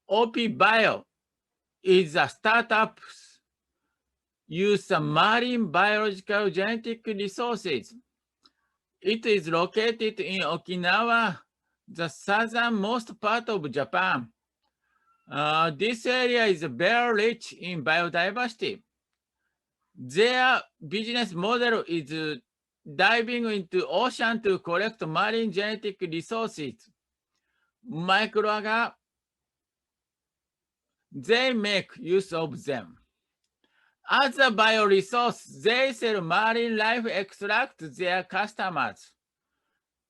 OP Bio is a startup use marine biological genetic resources. It is located in Okinawa, the southernmost part of Japan. This area is very rich in biodiversity. Their business model is diving into ocean to collect marine genetic resources. Microalgae, they make use of them. As a bioresource, they sell marine life extract to their customers.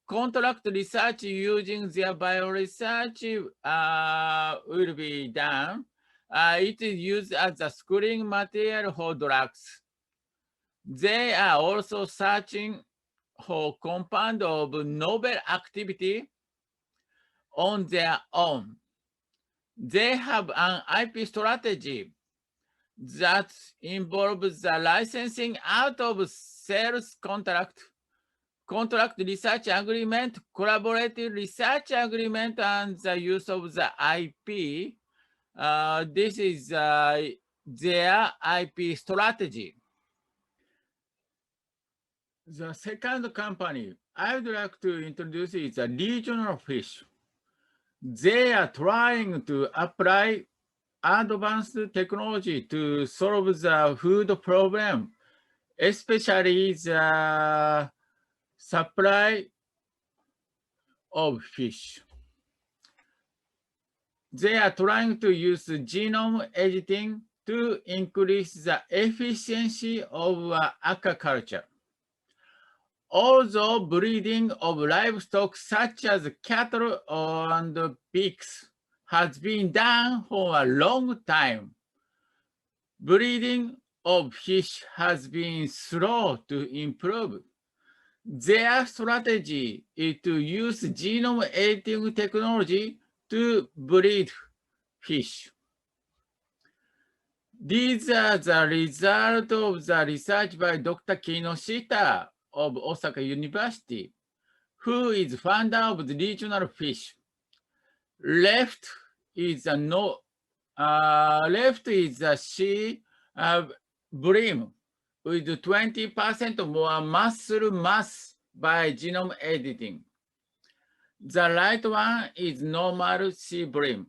Contract research using their bioresearch will be done. It is used as a screening material for drugs. They are also searching for compound of novel activity on their own. They have an IP strategy that involves the licensing out of sales contract research agreement, collaborative research agreement, and the use of the IP. This is their IP strategy. The second company I would like to introduce is a regional fish. They are trying to apply advanced technology to solve the food problem, especially the supply of fish. They are trying to use genome editing to increase the efficiency of aquaculture. Although breeding of livestock such as cattle and pigs has been done for a long time, breeding of fish has been slow to improve. Their strategy is to use genome editing technology to breed fish. These are the result of the research by Dr. Kinoshita of Osaka University, who is founder of the regional fish. Left is a sea bream with 20% more muscle mass by genome editing. The right one is normal sea bream.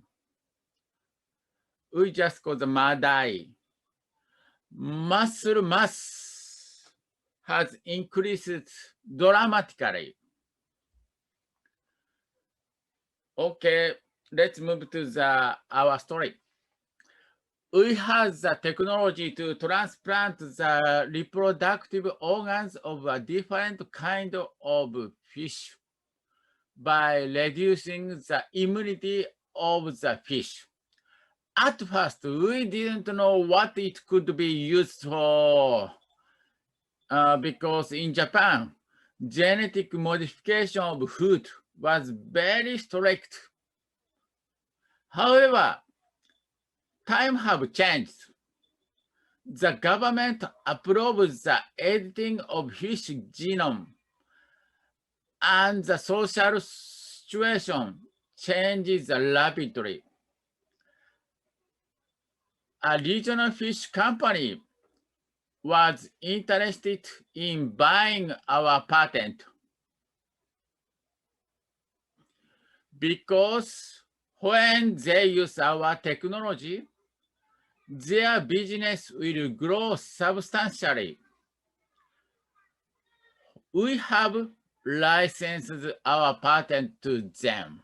We just call the Madai. Muscle mass has increased dramatically. Okay, let's move to our story. We have the technology to transplant the reproductive organs of a different kind of fish by reducing the immunity of the fish. At first, we didn't know what it could be used for because in Japan, genetic modification of food was very strict. However, times have changed. The government approves the editing of fish genome, and the social situation changes rapidly. A regional fish company was interested in buying our patent because when they use our technology, their business will grow substantially. We have licensed our patent to them.